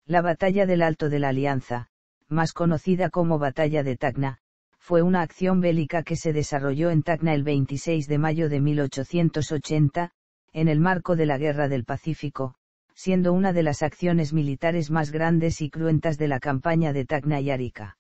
La batalla del Alto de la Alianza, más conocida como Batalla de Tacna, fue una acción bélica que se desarrolló en Tacna el 26 de mayo de 1880, en el marco de la Guerra del Pacífico, siendo una de las acciones militares más grandes y cruentas de la campaña de Tacna y Arica.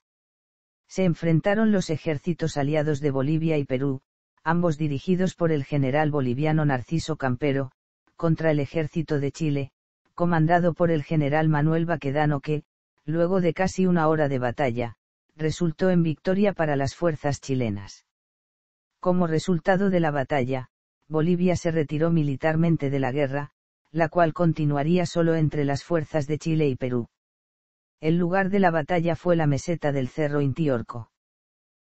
Se enfrentaron los ejércitos aliados de Bolivia y Perú, ambos dirigidos por el general boliviano Narciso Campero, contra el ejército de Chile, comandado por el general Manuel Baquedano que, luego de casi una hora de batalla, resultó en victoria para las fuerzas chilenas. Como resultado de la batalla, Bolivia se retiró militarmente de la guerra, la cual continuaría solo entre las fuerzas de Chile y Perú. El lugar de la batalla fue la meseta del Cerro Intiorco.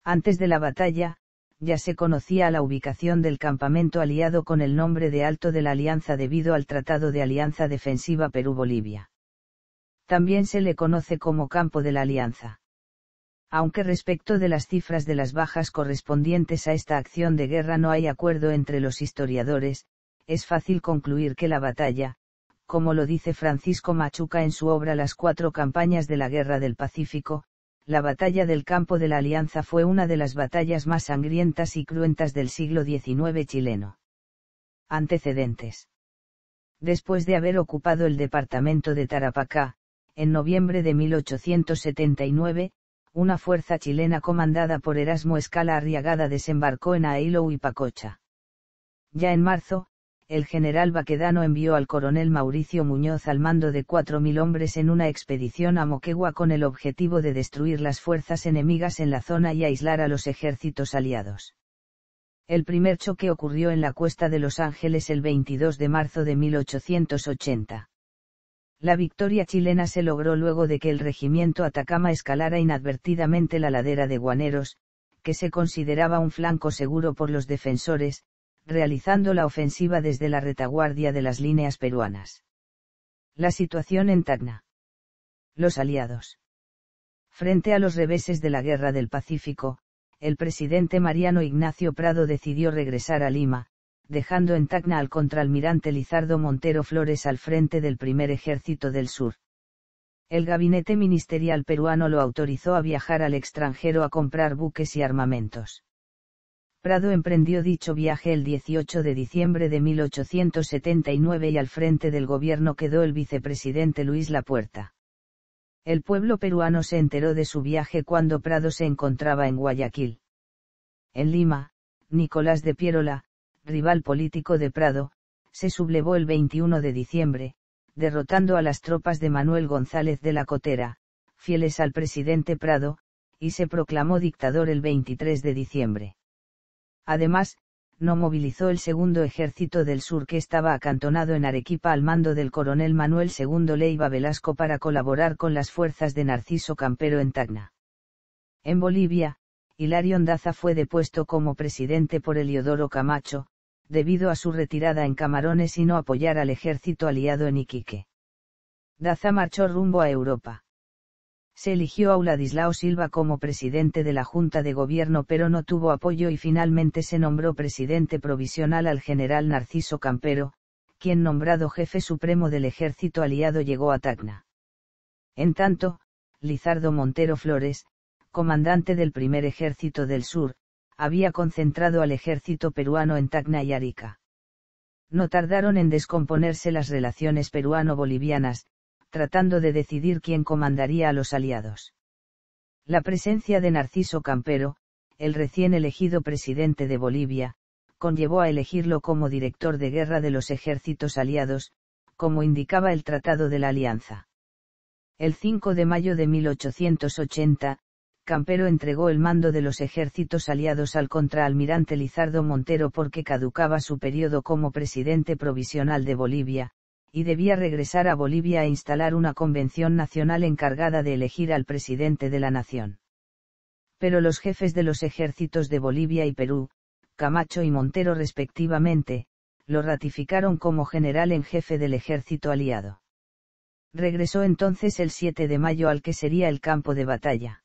Antes de la batalla, ya se conocía la ubicación del campamento aliado con el nombre de Alto de la Alianza debido al Tratado de Alianza Defensiva Perú-Bolivia. También se le conoce como Campo de la Alianza. Aunque respecto de las cifras de las bajas correspondientes a esta acción de guerra no hay acuerdo entre los historiadores, es fácil concluir que la batalla, como lo dice Francisco Machuca en su obra Las cuatro campañas de la Guerra del Pacífico, la batalla del Campo de la Alianza fue una de las batallas más sangrientas y cruentas del siglo XIX chileno. Antecedentes. Después de haber ocupado el departamento de Tarapacá, en noviembre de 1879, una fuerza chilena comandada por Erasmo Escala Arriagada desembarcó en Ailou y Pacocha. Ya en marzo, el general Baquedano envió al coronel Mauricio Muñoz al mando de 4.000 hombres en una expedición a Moquegua con el objetivo de destruir las fuerzas enemigas en la zona y aislar a los ejércitos aliados. El primer choque ocurrió en la Cuesta de Los Ángeles el 22 de marzo de 1880. La victoria chilena se logró luego de que el regimiento Atacama escalara inadvertidamente la ladera de Guaneros, que se consideraba un flanco seguro por los defensores, realizando la ofensiva desde la retaguardia de las líneas peruanas. La situación en Tacna. Los aliados. Frente a los reveses de la Guerra del Pacífico, el presidente Mariano Ignacio Prado decidió regresar a Lima, dejando en Tacna al contraalmirante Lizardo Montero Flores al frente del Primer Ejército del Sur. El gabinete ministerial peruano lo autorizó a viajar al extranjero a comprar buques y armamentos. Prado emprendió dicho viaje el 18 de diciembre de 1879 y al frente del gobierno quedó el vicepresidente Luis Lapuerta. El pueblo peruano se enteró de su viaje cuando Prado se encontraba en Guayaquil. En Lima, Nicolás de Piérola, rival político de Prado, se sublevó el 21 de diciembre, derrotando a las tropas de Manuel González de la Cotera, fieles al presidente Prado, y se proclamó dictador el 23 de diciembre. Además, no movilizó el segundo ejército del sur que estaba acantonado en Arequipa al mando del coronel Manuel II Leiva Velasco para colaborar con las fuerzas de Narciso Campero en Tacna. En Bolivia, Hilarión Daza fue depuesto como presidente por Eliodoro Camacho, debido a su retirada en Camarones y no apoyar al ejército aliado en Iquique. Daza marchó rumbo a Europa. Se eligió a Ladislao Silva como presidente de la Junta de Gobierno pero no tuvo apoyo y finalmente se nombró presidente provisional al general Narciso Campero, quien nombrado jefe supremo del ejército aliado llegó a Tacna. En tanto, Lizardo Montero Flores, comandante del Primer Ejército del Sur, había concentrado al ejército peruano en Tacna y Arica. No tardaron en descomponerse las relaciones peruano-bolivianas, tratando de decidir quién comandaría a los aliados. La presencia de Narciso Campero, el recién elegido presidente de Bolivia, conllevó a elegirlo como director de guerra de los ejércitos aliados, como indicaba el Tratado de la Alianza. El 5 de mayo de 1880, Campero entregó el mando de los ejércitos aliados al contraalmirante Lizardo Montero porque caducaba su periodo como presidente provisional de Bolivia, y debía regresar a Bolivia e instalar una convención nacional encargada de elegir al presidente de la nación. Pero los jefes de los ejércitos de Bolivia y Perú, Camacho y Montero respectivamente, lo ratificaron como general en jefe del ejército aliado. Regresó entonces el 7 de mayo al que sería el campo de batalla.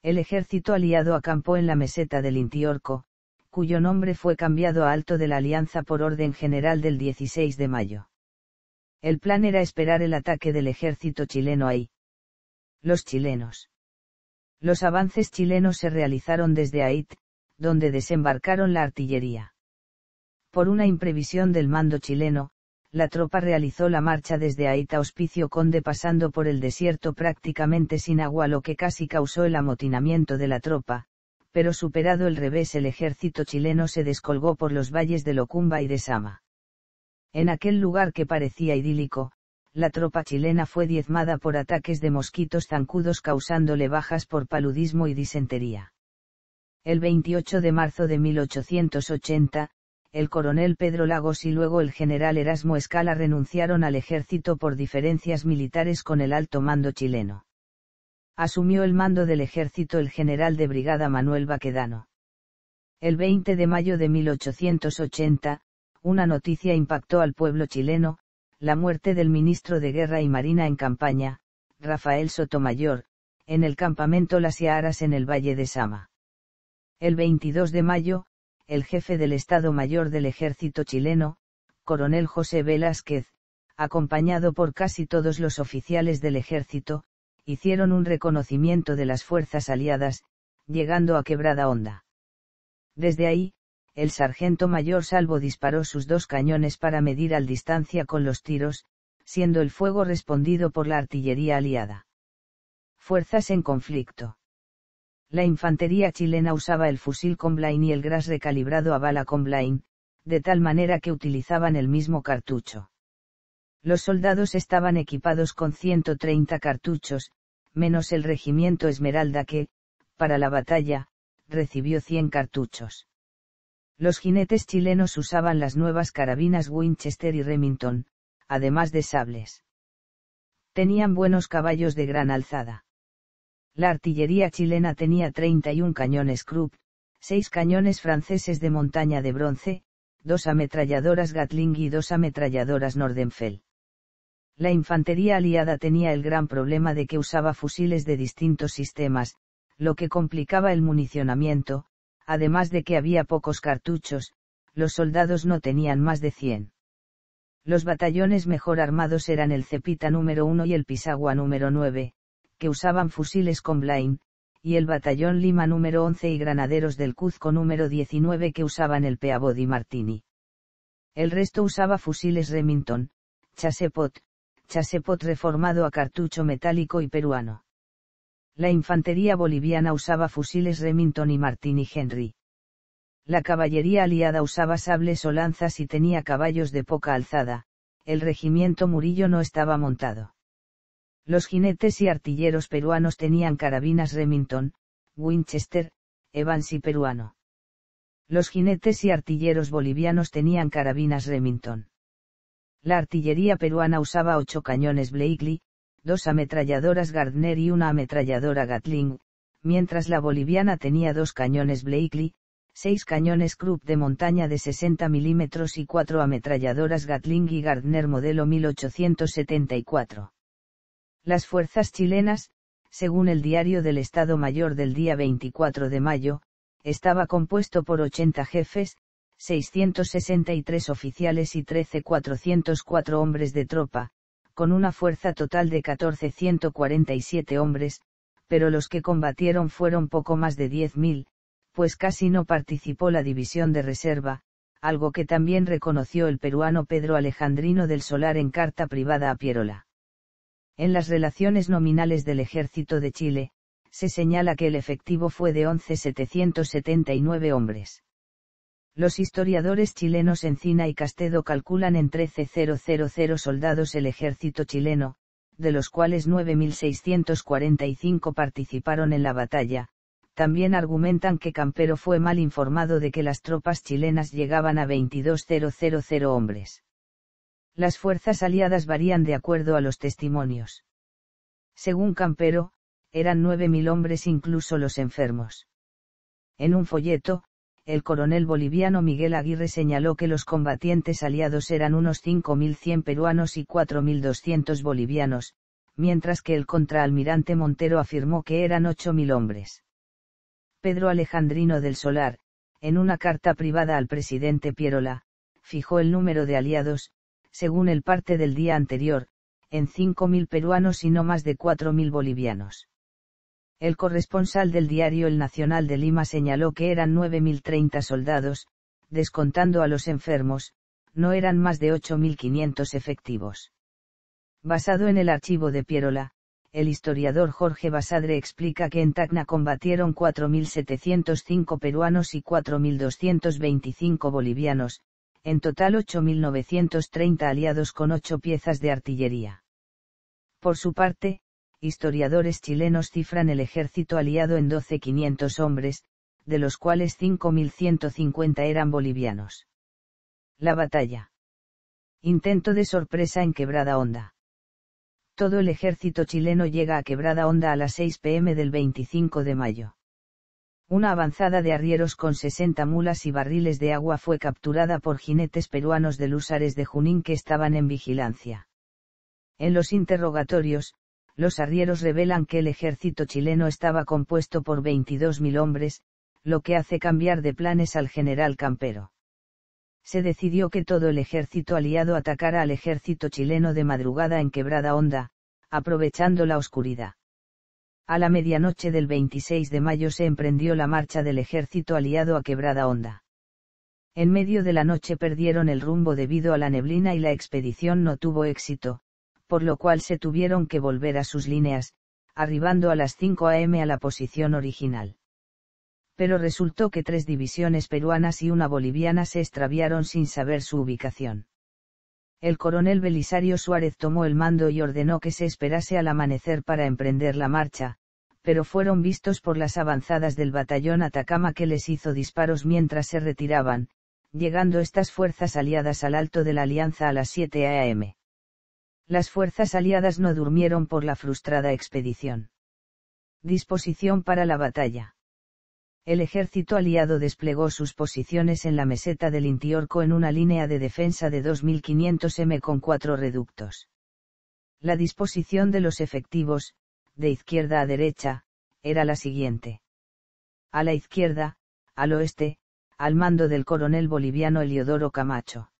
El ejército aliado acampó en la meseta del Intiorco, cuyo nombre fue cambiado a Alto de la Alianza por orden general del 16 de mayo. El plan era esperar el ataque del ejército chileno ahí. Los chilenos. Los avances chilenos se realizaron desde Ait, donde desembarcaron la artillería. Por una imprevisión del mando chileno, la tropa realizó la marcha desde Ait a Hospicio Conde pasando por el desierto prácticamente sin agua, lo que casi causó el amotinamiento de la tropa, pero superado el revés el ejército chileno se descolgó por los valles de Locumba y de Sama. En aquel lugar que parecía idílico, la tropa chilena fue diezmada por ataques de mosquitos zancudos causándole bajas por paludismo y disentería. El 28 de marzo de 1880, el coronel Pedro Lagos y luego el general Erasmo Escala renunciaron al ejército por diferencias militares con el alto mando chileno. Asumió el mando del ejército el general de brigada Manuel Baquedano. El 20 de mayo de 1880, una noticia impactó al pueblo chileno: la muerte del ministro de Guerra y Marina en campaña, Rafael Sotomayor, en el campamento Las Yaaras en el Valle de Sama. El 22 de mayo, el jefe del Estado Mayor del Ejército chileno, coronel José Velázquez, acompañado por casi todos los oficiales del ejército, hicieron un reconocimiento de las fuerzas aliadas, llegando a Quebrada Honda. Desde ahí, el sargento mayor Salvo disparó sus 2 cañones para medir al distancia con los tiros, siendo el fuego respondido por la artillería aliada. Fuerzas en conflicto. La infantería chilena usaba el fusil Comblain y el Gras recalibrado a bala Comblain, de tal manera que utilizaban el mismo cartucho. Los soldados estaban equipados con 130 cartuchos, menos el regimiento Esmeralda que, para la batalla, recibió 100 cartuchos. Los jinetes chilenos usaban las nuevas carabinas Winchester y Remington, además de sables. Tenían buenos caballos de gran alzada. La artillería chilena tenía 31 cañones Krupp, 6 cañones franceses de montaña de bronce, 2 ametralladoras Gatling y 2 ametralladoras Nordenfeld. La infantería aliada tenía el gran problema de que usaba fusiles de distintos sistemas, lo que complicaba el municionamiento, además de que había pocos cartuchos, los soldados no tenían más de 100. Los batallones mejor armados eran el Cepita número 1 y el Pisagua número 9, que usaban fusiles Comblain, y el batallón Lima número 11 y granaderos del Cuzco número 19 que usaban el Peabody Martini. El resto usaba fusiles Remington, Chassepot reformado a cartucho metálico y peruano. La infantería boliviana usaba fusiles Remington y Martini Henry. La caballería aliada usaba sables o lanzas y tenía caballos de poca alzada, el regimiento Murillo no estaba montado. Los jinetes y artilleros peruanos tenían carabinas Remington, Winchester, Evans y peruano. Los jinetes y artilleros bolivianos tenían carabinas Remington. La artillería peruana usaba 8 cañones Blakely, 2 ametralladoras Gardner y una ametralladora Gatling, mientras la boliviana tenía 2 cañones Blakely, 6 cañones Krupp de montaña de 60 mm y 4 ametralladoras Gatling y Gardner modelo 1874. Las fuerzas chilenas, según el diario del Estado Mayor del día 24 de mayo, estaba compuesto por 80 jefes, 663 oficiales y 13.404 hombres de tropa, con una fuerza total de 14.147 hombres, pero los que combatieron fueron poco más de 10.000, pues casi no participó la división de reserva, algo que también reconoció el peruano Pedro Alejandrino del Solar en carta privada a Pierola. En las relaciones nominales del Ejército de Chile, se señala que el efectivo fue de 11.779 hombres. Los historiadores chilenos Encina y Castedo calculan en 13.000 soldados el ejército chileno, de los cuales 9.645 participaron en la batalla. También argumentan que Campero fue mal informado de que las tropas chilenas llegaban a 22.000 hombres. Las fuerzas aliadas varían de acuerdo a los testimonios. Según Campero, eran 9.000 hombres incluso los enfermos. En un folleto, el coronel boliviano Miguel Aguirre señaló que los combatientes aliados eran unos 5.100 peruanos y 4.200 bolivianos, mientras que el contraalmirante Montero afirmó que eran 8.000 hombres. Pedro Alejandrino del Solar, en una carta privada al presidente Pierola, fijó el número de aliados, según el parte del día anterior, en 5.000 peruanos y no más de 4.000 bolivianos. El corresponsal del diario El Nacional de Lima señaló que eran 9.030 soldados, descontando a los enfermos, no eran más de 8.500 efectivos. Basado en el archivo de Pierola, el historiador Jorge Basadre explica que en Tacna combatieron 4.705 peruanos y 4.225 bolivianos, en total 8.930 aliados con 8 piezas de artillería. Por su parte, historiadores chilenos cifran el ejército aliado en 12.500 hombres, de los cuales 5.150 eran bolivianos. La batalla. Intento de sorpresa en Quebrada Honda. Todo el ejército chileno llega a Quebrada Honda a las 6 p.m. del 25 de mayo. Una avanzada de arrieros con 60 mulas y barriles de agua fue capturada por jinetes peruanos del Húsares de Junín que estaban en vigilancia. En los interrogatorios, los arrieros revelan que el ejército chileno estaba compuesto por 22.000 hombres, lo que hace cambiar de planes al general Campero. Se decidió que todo el ejército aliado atacara al ejército chileno de madrugada en Quebrada Honda, aprovechando la oscuridad. A la medianoche del 26 de mayo se emprendió la marcha del ejército aliado a Quebrada Honda. En medio de la noche perdieron el rumbo debido a la neblina y la expedición no tuvo éxito, por lo cual se tuvieron que volver a sus líneas, arribando a las 5 a.m. a la posición original. Pero resultó que 3 divisiones peruanas y una boliviana se extraviaron sin saber su ubicación. El coronel Belisario Suárez tomó el mando y ordenó que se esperase al amanecer para emprender la marcha, pero fueron vistos por las avanzadas del batallón Atacama que les hizo disparos mientras se retiraban, llegando estas fuerzas aliadas al Alto de la Alianza a las 7 a.m. Las fuerzas aliadas no durmieron por la frustrada expedición. Disposición para la batalla. El ejército aliado desplegó sus posiciones en la meseta del Intiorco en una línea de defensa de 2.500 m con 4 reductos. La disposición de los efectivos, de izquierda a derecha, era la siguiente. A la izquierda, al oeste, al mando del coronel boliviano Eliodoro Camacho.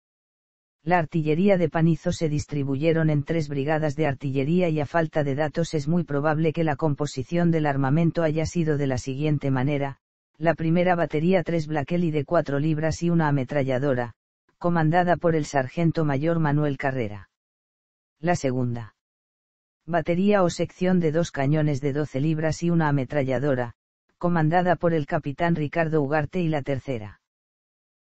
La artillería de Panizo se distribuyeron en 3 brigadas de artillería y a falta de datos es muy probable que la composición del armamento haya sido de la siguiente manera. La primera batería 3 Blackelly de 4 libras y una ametralladora, comandada por el sargento mayor Manuel Carrera. La segunda batería o sección de 2 cañones de 12 libras y una ametralladora, comandada por el capitán Ricardo Ugarte y la tercera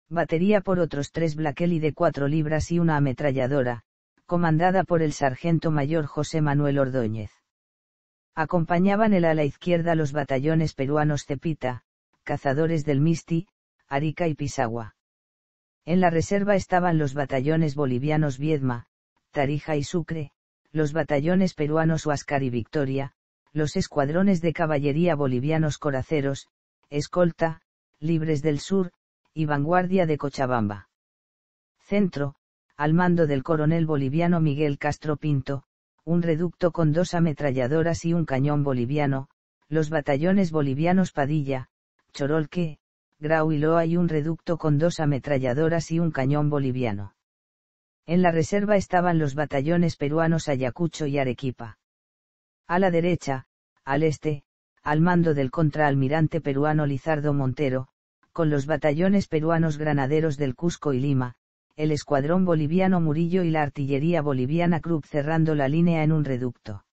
batería por otros 3 Blackelly de 4 libras y una ametralladora, comandada por el sargento mayor José Manuel Ordóñez. Acompañaban el ala izquierda los batallones peruanos Cepita, Cazadores del Misti, Arica y Pisagua. En la reserva estaban los batallones bolivianos Viedma, Tarija y Sucre, los batallones peruanos Huáscar y Victoria, los escuadrones de caballería bolivianos Coraceros, Escolta, Libres del Sur, y Vanguardia de Cochabamba. Centro, al mando del coronel boliviano Miguel Castro Pinto, un reducto con 2 ametralladoras y un cañón boliviano, los batallones bolivianos Padilla, Chorolque, Grau y Loa y un reducto con 2 ametralladoras y un cañón boliviano. En la reserva estaban los batallones peruanos Ayacucho y Arequipa. A la derecha, al este, al mando del contraalmirante peruano Lizardo Montero, con los batallones peruanos Granaderos del Cusco y Lima, el escuadrón boliviano Murillo y la artillería boliviana Krupp cerrando la línea en un reducto.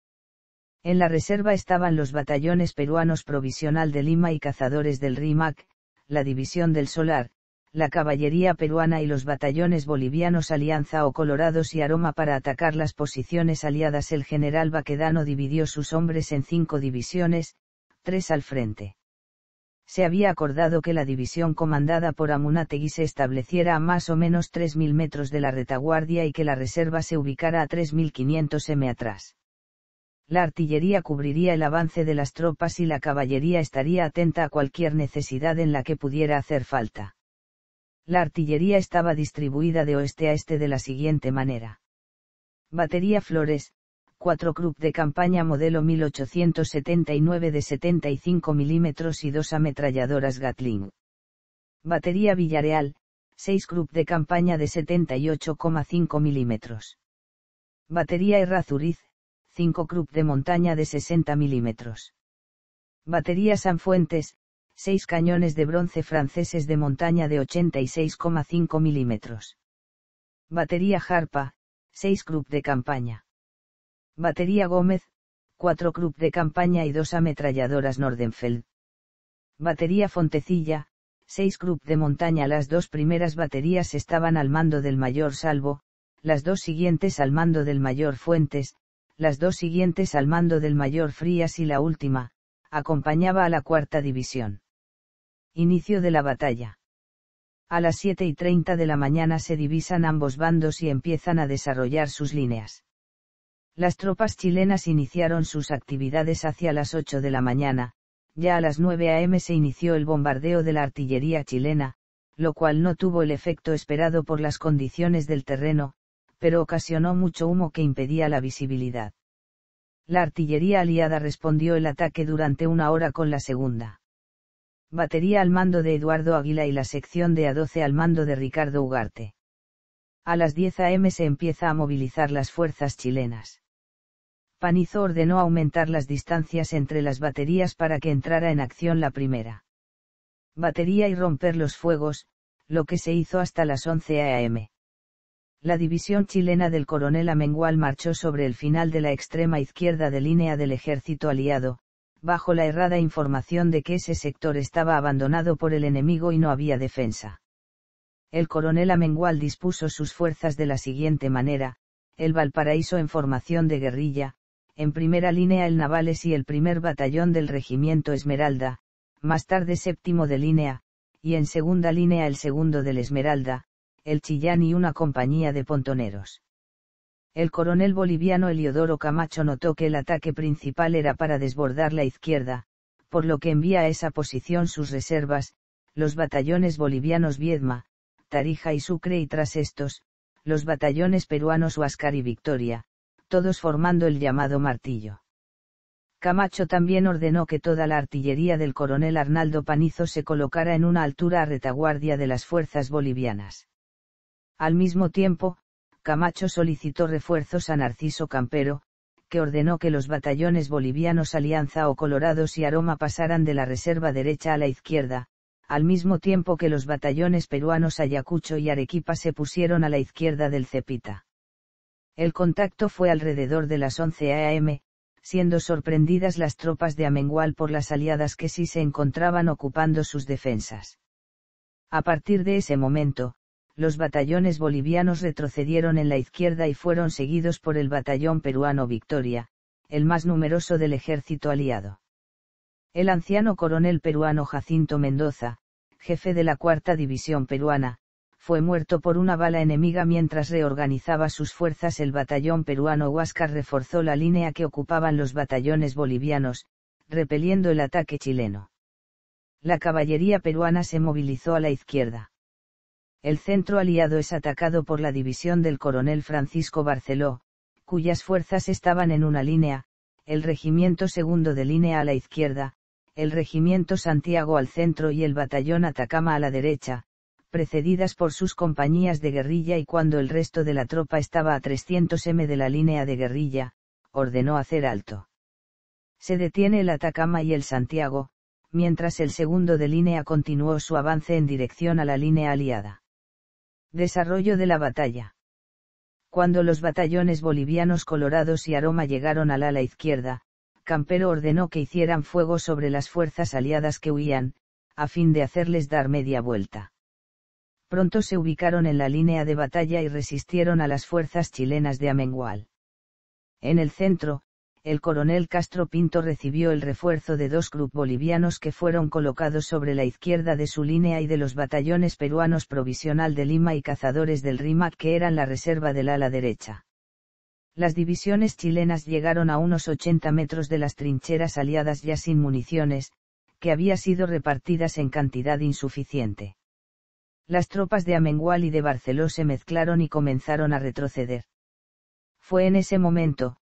En la reserva estaban los batallones peruanos Provisional de Lima y Cazadores del Rímac, la División del Solar, la caballería peruana y los batallones bolivianos Alianza o Colorados y Aroma para atacar las posiciones aliadas. El general Baquedano dividió sus hombres en 5 divisiones, 3 al frente. Se había acordado que la división comandada por Amunátegui se estableciera a más o menos 3.000 metros de la retaguardia y que la reserva se ubicara a 3.500 m atrás. La artillería cubriría el avance de las tropas y la caballería estaría atenta a cualquier necesidad en la que pudiera hacer falta. La artillería estaba distribuida de oeste a este de la siguiente manera. Batería Flores, 4 Krupp de campaña modelo 1879 de 75 mm y 2 ametralladoras Gatling. Batería Villareal, 6 Krupp de campaña de 78,5 mm. Batería Errázuriz, 5 Krupp de montaña de 60 mm. Batería Sanfuentes, 6 cañones de bronce franceses de montaña de 86,5 mm. Batería Jarpa, 6 Krupp de campaña. Batería Gómez, 4 Krupp de campaña y 2 ametralladoras Nordenfeld. Batería Fontecilla, 6 Krupp de montaña. Las dos primeras baterías estaban al mando del mayor Salvo, las dos siguientes al mando del mayor Fuentes, las dos siguientes al mando del mayor Frías y la última, acompañaba a la cuarta división. Inicio de la batalla. A las 7:30 de la mañana se divisan ambos bandos y empiezan a desarrollar sus líneas. Las tropas chilenas iniciaron sus actividades hacia las 8 de la mañana, ya a las 9 am se inició el bombardeo de la artillería chilena, lo cual no tuvo el efecto esperado por las condiciones del terreno, pero ocasionó mucho humo que impedía la visibilidad. La artillería aliada respondió el ataque durante una hora con la segunda batería al mando de Eduardo Águila y la sección de A12 al mando de Ricardo Ugarte. A las 10 am se empieza a movilizar las fuerzas chilenas. Panizo ordenó aumentar las distancias entre las baterías para que entrara en acción la primera batería y romper los fuegos, lo que se hizo hasta las 11 am. La división chilena del coronel Amengual marchó sobre el final de la extrema izquierda de línea del ejército aliado, bajo la errada información de que ese sector estaba abandonado por el enemigo y no había defensa. El coronel Amengual dispuso sus fuerzas de la siguiente manera: el Valparaíso en formación de guerrilla, en primera línea el Navales y el primer batallón del regimiento Esmeralda, más tarde séptimo de línea, y en segunda línea el segundo del Esmeralda, el Chillán y una compañía de pontoneros. El coronel boliviano Eliodoro Camacho notó que el ataque principal era para desbordar la izquierda, por lo que envía a esa posición sus reservas, los batallones bolivianos Viedma, Tarija y Sucre, y tras estos, los batallones peruanos Huáscar y Victoria, todos formando el llamado Martillo. Camacho también ordenó que toda la artillería del coronel Arnaldo Panizo se colocara en una altura a retaguardia de las fuerzas bolivianas. Al mismo tiempo, Camacho solicitó refuerzos a Narciso Campero, que ordenó que los batallones bolivianos Alianza o Colorados y Aroma pasaran de la reserva derecha a la izquierda, al mismo tiempo que los batallones peruanos Ayacucho y Arequipa se pusieron a la izquierda del Cepita. El contacto fue alrededor de las 11 am, siendo sorprendidas las tropas de Amengual por las aliadas que sí se encontraban ocupando sus defensas. A partir de ese momento, los batallones bolivianos retrocedieron en la izquierda y fueron seguidos por el batallón peruano Victoria, el más numeroso del ejército aliado. El anciano coronel peruano Jacinto Mendoza, jefe de la cuarta división peruana, fue muerto por una bala enemiga mientras reorganizaba sus fuerzas. El batallón peruano Huáscar reforzó la línea que ocupaban los batallones bolivianos, repeliendo el ataque chileno. La caballería peruana se movilizó a la izquierda. El centro aliado es atacado por la división del coronel Francisco Barceló, cuyas fuerzas estaban en una línea, el regimiento segundo de línea a la izquierda, el regimiento Santiago al centro y el batallón Atacama a la derecha, precedidas por sus compañías de guerrilla, y cuando el resto de la tropa estaba a 300 m de la línea de guerrilla, ordenó hacer alto. Se detiene el Atacama y el Santiago, mientras el segundo de línea continuó su avance en dirección a la línea aliada. Desarrollo de la batalla. Cuando los batallones bolivianos Colorados y Aroma llegaron al ala izquierda, Campero ordenó que hicieran fuego sobre las fuerzas aliadas que huían, a fin de hacerles dar media vuelta. Pronto se ubicaron en la línea de batalla y resistieron a las fuerzas chilenas de Amengual. En el centro, el coronel Castro Pinto recibió el refuerzo de 2 Krupp bolivianos que fueron colocados sobre la izquierda de su línea y de los batallones peruanos Provisional de Lima y Cazadores del Rímac, que eran la reserva del ala derecha. Las divisiones chilenas llegaron a unos 80 metros de las trincheras aliadas ya sin municiones, que había sido repartidas en cantidad insuficiente. Las tropas de Amengual y de Barceló se mezclaron y comenzaron a retroceder. Fue en ese momento,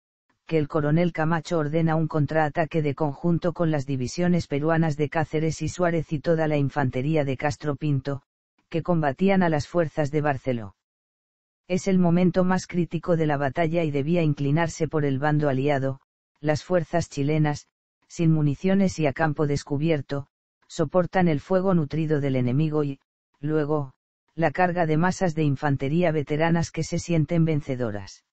que el coronel Camacho ordena un contraataque de conjunto con las divisiones peruanas de Cáceres y Suárez y toda la infantería de Castro Pinto, que combatían a las fuerzas de Barceló. Es el momento más crítico de la batalla y debía inclinarse por el bando aliado. Las fuerzas chilenas, sin municiones y a campo descubierto, soportan el fuego nutrido del enemigo y, luego, la carga de masas de infantería veteranas que se sienten vencedoras.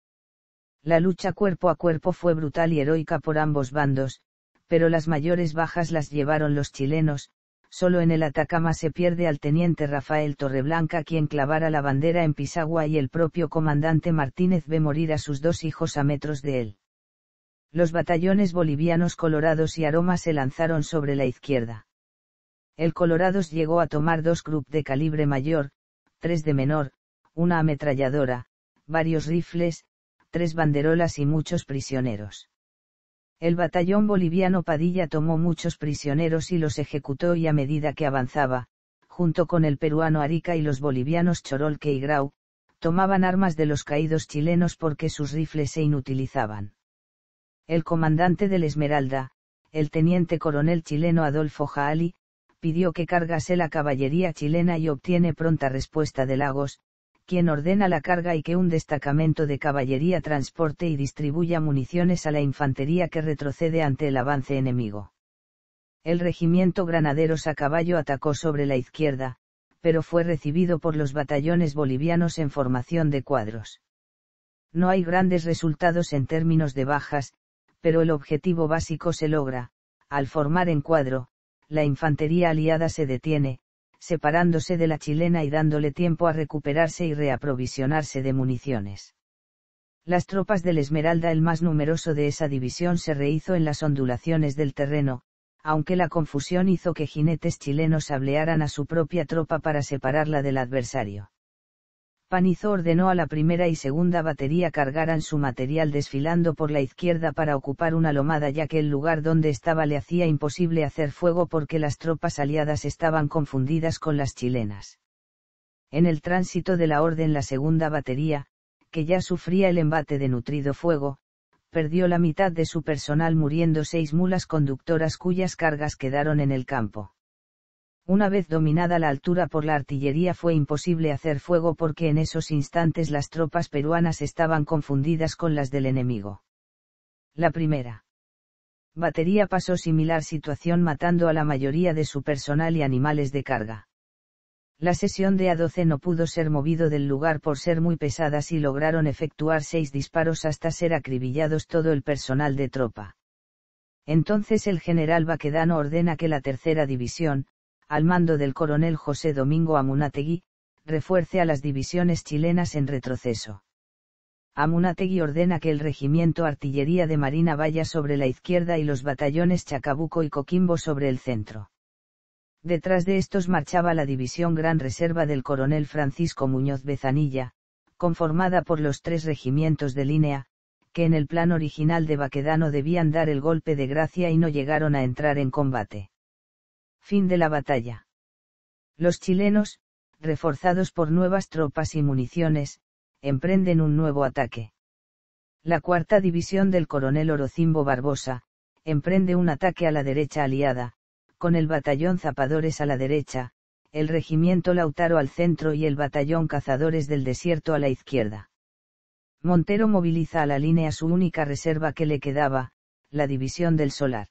La lucha cuerpo a cuerpo fue brutal y heroica por ambos bandos, pero las mayores bajas las llevaron los chilenos. Solo en el Atacama se pierde al teniente Rafael Torreblanca, quien clavara la bandera en Pisagua, y el propio comandante Martínez ve morir a sus 2 hijos a metros de él. Los batallones bolivianos Colorados y Aroma se lanzaron sobre la izquierda. El Colorados llegó a tomar 2 Krupp de calibre mayor, 3 de menor, una ametralladora, varios rifles, 3 banderolas y muchos prisioneros. El batallón boliviano Padilla tomó muchos prisioneros y los ejecutó, y a medida que avanzaba, junto con el peruano Arica y los bolivianos Chorolque y Grau, tomaban armas de los caídos chilenos porque sus rifles se inutilizaban. El comandante del Esmeralda, el teniente coronel chileno Adolfo Jaali, pidió que cargase la caballería chilena y obtiene pronta respuesta de Lagos, quien ordena la carga y que un destacamento de caballería transporte y distribuya municiones a la infantería que retrocede ante el avance enemigo. El regimiento Granaderos a caballo atacó sobre la izquierda, pero fue recibido por los batallones bolivianos en formación de cuadros. No hay grandes resultados en términos de bajas, pero el objetivo básico se logra. Al formar en cuadro, la infantería aliada se detiene, separándose de la chilena y dándole tiempo a recuperarse y reaprovisionarse de municiones. Las tropas del Esmeralda, el más numeroso de esa división, se rehizo en las ondulaciones del terreno, aunque la confusión hizo que jinetes chilenos ablearan a su propia tropa para separarla del adversario. Panizo ordenó a la primera y segunda batería cargaran su material desfilando por la izquierda para ocupar una lomada, ya que el lugar donde estaba le hacía imposible hacer fuego porque las tropas aliadas estaban confundidas con las chilenas. En el tránsito de la orden, la segunda batería, que ya sufría el embate de nutrido fuego, perdió la mitad de su personal, muriendo 6 mulas conductoras cuyas cargas quedaron en el campo. Una vez dominada la altura por la artillería fue imposible hacer fuego porque en esos instantes las tropas peruanas estaban confundidas con las del enemigo. La primera batería pasó similar situación, matando a la mayoría de su personal y animales de carga. La sesión de A-12 no pudo ser movido del lugar por ser muy pesadas y lograron efectuar 6 disparos hasta ser acribillados todo el personal de tropa. Entonces el general Baquedano ordena que la tercera división, al mando del coronel José Domingo Amunátegui, refuerce a las divisiones chilenas en retroceso. Amunátegui ordena que el regimiento Artillería de Marina vaya sobre la izquierda y los batallones Chacabuco y Coquimbo sobre el centro. Detrás de estos marchaba la división Gran Reserva del coronel Francisco Muñoz Bezanilla, conformada por los 3 regimientos de línea, que en el plan original de Baquedano debían dar el golpe de gracia y no llegaron a entrar en combate. Fin de la batalla. Los chilenos, reforzados por nuevas tropas y municiones, emprenden un nuevo ataque. La cuarta división del coronel Orocimbo Barbosa, emprende un ataque a la derecha aliada, con el batallón Zapadores a la derecha, el regimiento Lautaro al centro y el batallón Cazadores del Desierto a la izquierda. Montero moviliza a la línea su única reserva que le quedaba, la división del Solar.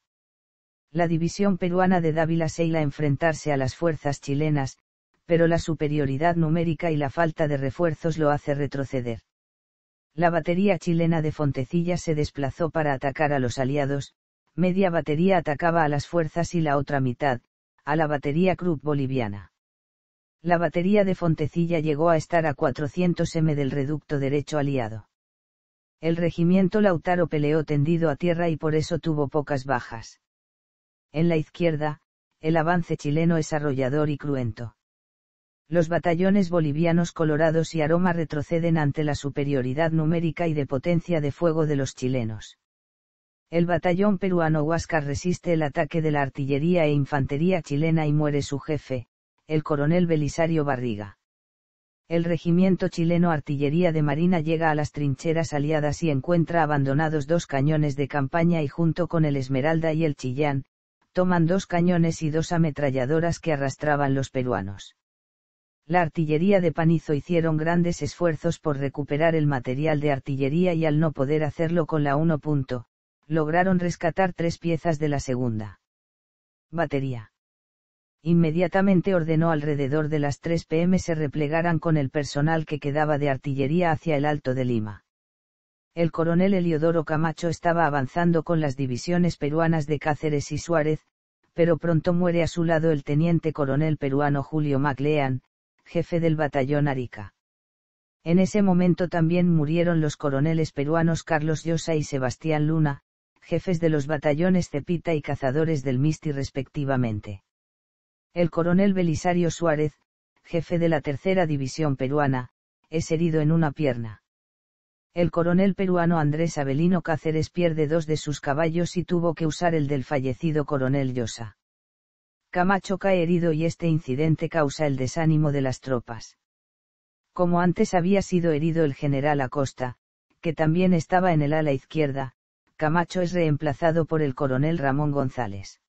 La división peruana de Dávila se iba a enfrentarse a las fuerzas chilenas, pero la superioridad numérica y la falta de refuerzos lo hace retroceder. La batería chilena de Fontecilla se desplazó para atacar a los aliados, media batería atacaba a las fuerzas y la otra mitad, a la batería Krupp boliviana. La batería de Fontecilla llegó a estar a 400 m del reducto derecho aliado. El regimiento Lautaro peleó tendido a tierra y por eso tuvo pocas bajas. En la izquierda, el avance chileno es arrollador y cruento. Los batallones bolivianos Colorados y Aroma retroceden ante la superioridad numérica y de potencia de fuego de los chilenos. El batallón peruano Huáscar resiste el ataque de la artillería e infantería chilena y muere su jefe, el coronel Belisario Barriga. El regimiento chileno Artillería de Marina llega a las trincheras aliadas y encuentra abandonados 2 cañones de campaña y junto con el Esmeralda y el Chillán, toman 2 cañones y 2 ametralladoras que arrastraban los peruanos. La artillería de Panizo hicieron grandes esfuerzos por recuperar el material de artillería y al no poder hacerlo con la 1. Lograron rescatar 3 piezas de la segunda batería. Inmediatamente ordenó alrededor de las 3 p.m. se replegaran con el personal que quedaba de artillería hacia el Alto de Lima. El coronel Eliodoro Camacho estaba avanzando con las divisiones peruanas de Cáceres y Suárez, pero pronto muere a su lado el teniente coronel peruano Julio MacLean, jefe del batallón Arica. En ese momento también murieron los coroneles peruanos Carlos Llosa y Sebastián Luna, jefes de los batallones Cepita y Cazadores del Misti respectivamente. El coronel Belisario Suárez, jefe de la tercera división peruana, es herido en una pierna. El coronel peruano Andrés Avelino Cáceres pierde 2 de sus caballos y tuvo que usar el del fallecido coronel Llosa. Camacho cae herido y este incidente causa el desánimo de las tropas. Como antes había sido herido el general Acosta, que también estaba en el ala izquierda, Camacho es reemplazado por el coronel Ramón González.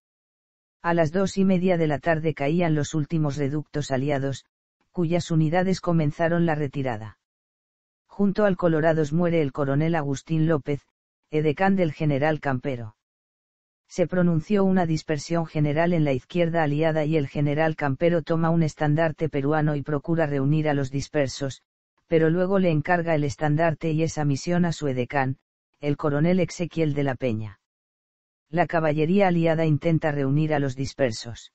A las 2:30 de la tarde caían los últimos reductos aliados, cuyas unidades comenzaron la retirada. Junto al Colorados muere el coronel Agustín López, edecán del general Campero. Se pronunció una dispersión general en la izquierda aliada y el general Campero toma un estandarte peruano y procura reunir a los dispersos, pero luego le encarga el estandarte y esa misión a su edecán, el coronel Exequiel de la Peña. La caballería aliada intenta reunir a los dispersos.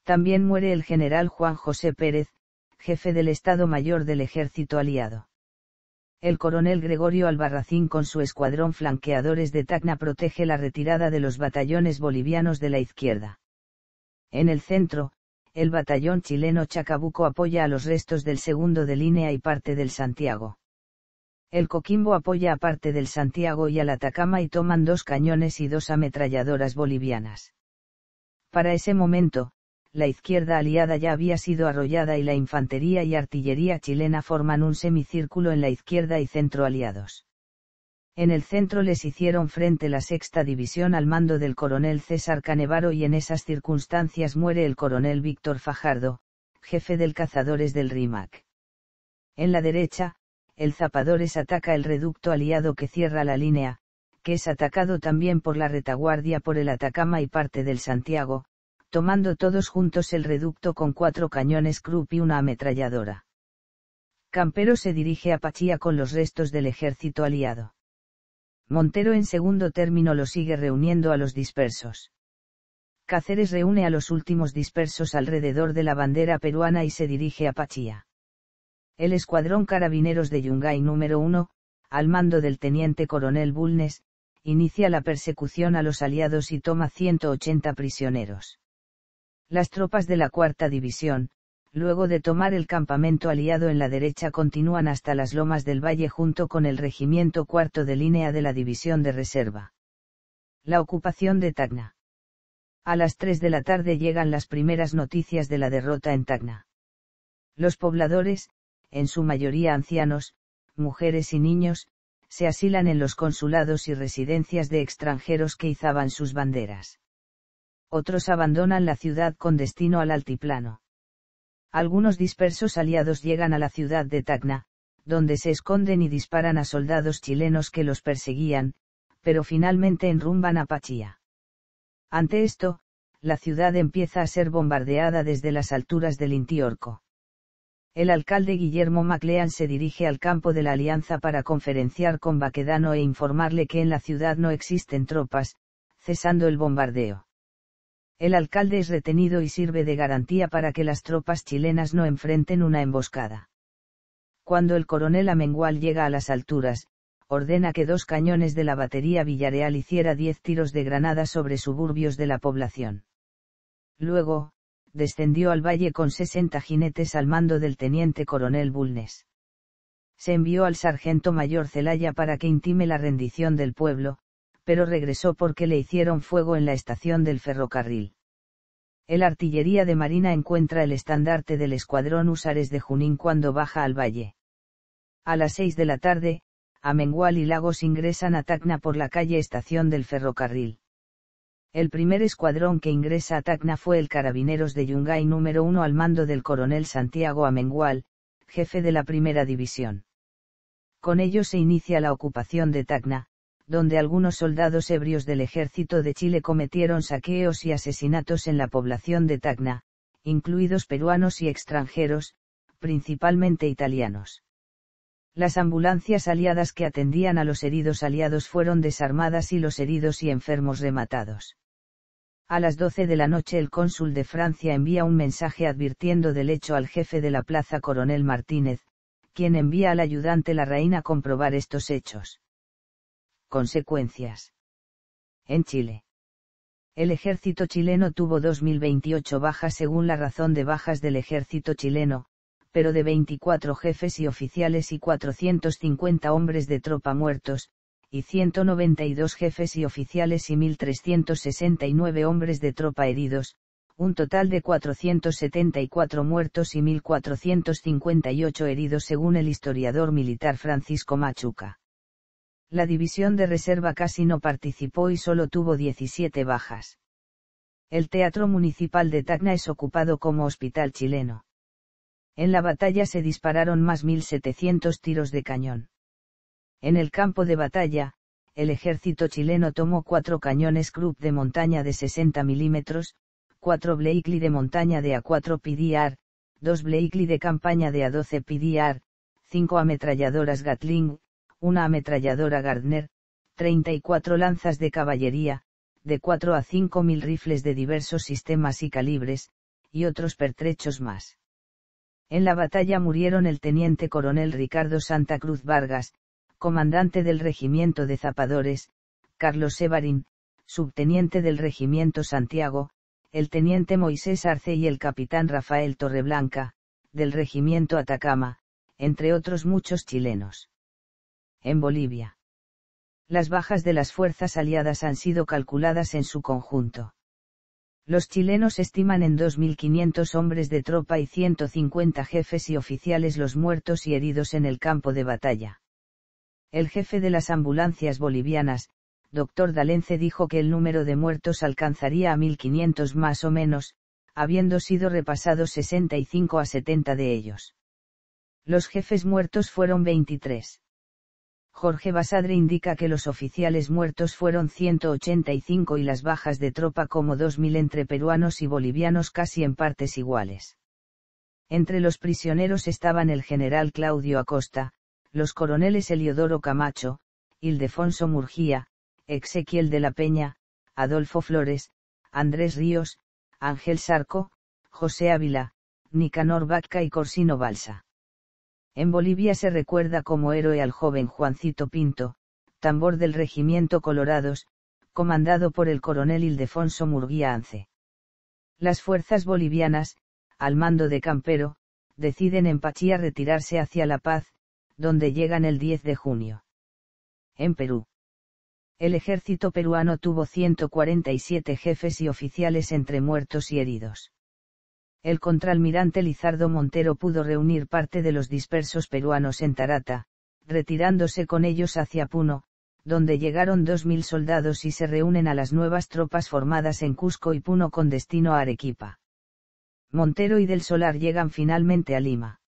También muere el general Juan José Pérez, jefe del Estado Mayor del Ejército Aliado. El coronel Gregorio Albarracín con su escuadrón flanqueadores de Tacna protege la retirada de los batallones bolivianos de la izquierda. En el centro, el batallón chileno Chacabuco apoya a los restos del segundo de línea y parte del Santiago. El Coquimbo apoya a parte del Santiago y al Atacama y toman 2 cañones y 2 ametralladoras bolivianas. Para ese momento, la izquierda aliada ya había sido arrollada y la infantería y artillería chilena forman un semicírculo en la izquierda y centro aliados. En el centro les hicieron frente la 6ª división al mando del coronel César Canevaro y en esas circunstancias muere el coronel Víctor Fajardo, jefe del Cazadores del Rímac. En la derecha, el Zapadores ataca el reducto aliado que cierra la línea, que es atacado también por la retaguardia por el Atacama y parte del Santiago, tomando todos juntos el reducto con 4 cañones Krupp y una ametralladora. Campero se dirige a Pachía con los restos del ejército aliado. Montero en segundo término lo sigue reuniendo a los dispersos. Cáceres reúne a los últimos dispersos alrededor de la bandera peruana y se dirige a Pachía. El escuadrón carabineros de Yungay número 1, al mando del teniente coronel Bulnes, inicia la persecución a los aliados y toma 180 prisioneros. Las tropas de la 4ª división, luego de tomar el campamento aliado en la derecha continúan hasta las Lomas del Valle junto con el regimiento 4º de línea de la división de reserva. La ocupación de Tacna. A las 3 de la tarde llegan las primeras noticias de la derrota en Tacna. Los pobladores, en su mayoría ancianos, mujeres y niños, se asilan en los consulados y residencias de extranjeros que izaban sus banderas. Otros abandonan la ciudad con destino al altiplano. Algunos dispersos aliados llegan a la ciudad de Tacna, donde se esconden y disparan a soldados chilenos que los perseguían, pero finalmente enrumban a Pachía. Ante esto, la ciudad empieza a ser bombardeada desde las alturas del Intiorco. El alcalde Guillermo MacLean se dirige al campo de la Alianza para conferenciar con Baquedano e informarle que en la ciudad no existen tropas, cesando el bombardeo. El alcalde es retenido y sirve de garantía para que las tropas chilenas no enfrenten una emboscada. Cuando el coronel Amengual llega a las alturas, ordena que 2 cañones de la batería Villareal hiciera 10 tiros de granada sobre suburbios de la población. Luego, descendió al valle con 60 jinetes al mando del teniente coronel Bulnes. Se envió al sargento mayor Zelaya para que intime la rendición del pueblo, pero regresó porque le hicieron fuego en la estación del ferrocarril. El artillería de marina encuentra el estandarte del escuadrón Húsares de Junín cuando baja al valle. A las 6 de la tarde, Amengual y Lagos ingresan a Tacna por la calle estación del ferrocarril. El primer escuadrón que ingresa a Tacna fue el Carabineros de Yungay número 1 al mando del coronel Santiago Amengual, jefe de la primera división. Con ello se inicia la ocupación de Tacna, donde algunos soldados ebrios del ejército de Chile cometieron saqueos y asesinatos en la población de Tacna, incluidos peruanos y extranjeros, principalmente italianos. Las ambulancias aliadas que atendían a los heridos aliados fueron desarmadas y los heridos y enfermos rematados. A las 12 de la noche el cónsul de Francia envía un mensaje advirtiendo del hecho al jefe de la plaza coronel Martínez, quien envía al ayudante Larraín a comprobar estos hechos. Consecuencias. En Chile. El ejército chileno tuvo 2.028 bajas según la razón de bajas del ejército chileno, pero de 24 jefes y oficiales y 450 hombres de tropa muertos, y 192 jefes y oficiales y 1.369 hombres de tropa heridos, un total de 474 muertos y 1.458 heridos según el historiador militar Francisco Machuca. La división de reserva casi no participó y solo tuvo 17 bajas. El Teatro Municipal de Tacna es ocupado como hospital chileno. En la batalla se dispararon más 1.700 tiros de cañón. En el campo de batalla, el ejército chileno tomó 4 cañones Krupp de montaña de 60 milímetros, 4 Blakely de montaña de A4 PDR, 2 Blakely de campaña de A12 PDR, 5 ametralladoras Gatling, una ametralladora Gardner, 34 lanzas de caballería, de 4 a 5.000 rifles de diversos sistemas y calibres, y otros pertrechos más. En la batalla murieron el teniente coronel Ricardo Santa Cruz Vargas, comandante del regimiento de zapadores, Carlos Sevarín, subteniente del regimiento Santiago, el teniente Moisés Arce y el capitán Rafael Torreblanca, del regimiento Atacama, entre otros muchos chilenos. En Bolivia. Las bajas de las fuerzas aliadas han sido calculadas en su conjunto. Los chilenos estiman en 2.500 hombres de tropa y 150 jefes y oficiales los muertos y heridos en el campo de batalla. El jefe de las ambulancias bolivianas, Dr. D'Alence, dijo que el número de muertos alcanzaría a 1.500 más o menos, habiendo sido repasados 65 a 70 de ellos. Los jefes muertos fueron 23. Jorge Basadre indica que los oficiales muertos fueron 185 y las bajas de tropa como 2.000 entre peruanos y bolivianos casi en partes iguales. Entre los prisioneros estaban el general Claudio Acosta, los coroneles Eliodoro Camacho, Ildefonso Murguía, Ezequiel de la Peña, Adolfo Flores, Andrés Ríos, Ángel Sarco, José Ávila, Nicanor Vacca y Corsino Balsa. En Bolivia se recuerda como héroe al joven Juancito Pinto, tambor del regimiento Colorados, comandado por el coronel Ildefonso Murguía Ance. Las fuerzas bolivianas, al mando de Campero, deciden en Pachía retirarse hacia La Paz, donde llegan el 10 de junio. En Perú. El ejército peruano tuvo 147 jefes y oficiales entre muertos y heridos. El contraalmirante Lizardo Montero pudo reunir parte de los dispersos peruanos en Tarata, retirándose con ellos hacia Puno, donde llegaron 2.000 soldados y se reúnen a las nuevas tropas formadas en Cusco y Puno con destino a Arequipa. Montero y Del Solar llegan finalmente a Lima.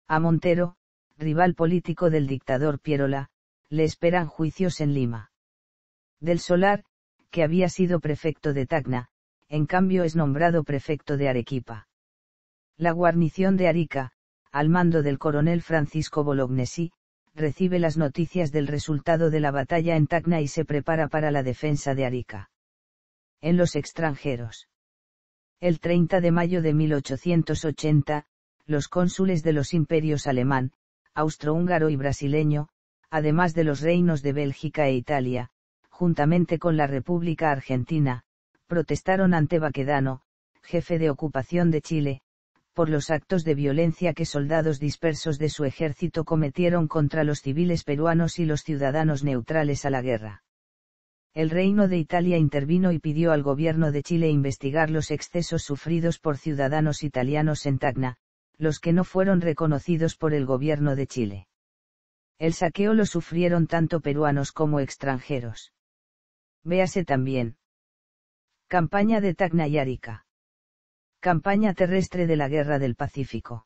A Montero, rival político del dictador Pierola, le esperan juicios en Lima. Del Solar, que había sido prefecto de Tacna, en cambio es nombrado prefecto de Arequipa. La guarnición de Arica, al mando del coronel Francisco Bolognesi, recibe las noticias del resultado de la batalla en Tacna y se prepara para la defensa de Arica. En los extranjeros. El 30 de mayo de 1880, los cónsules de los imperios alemán, austrohúngaro y brasileño, además de los reinos de Bélgica e Italia, juntamente con la República Argentina, protestaron ante Baquedano, jefe de ocupación de Chile, por los actos de violencia que soldados dispersos de su ejército cometieron contra los civiles peruanos y los ciudadanos neutrales a la guerra. El Reino de Italia intervino y pidió al gobierno de Chile investigar los excesos sufridos por ciudadanos italianos en Tacna, los que no fueron reconocidos por el gobierno de Chile. El saqueo lo sufrieron tanto peruanos como extranjeros. Véase también. Campaña de Tacna y Arica. Campaña terrestre de la Guerra del Pacífico.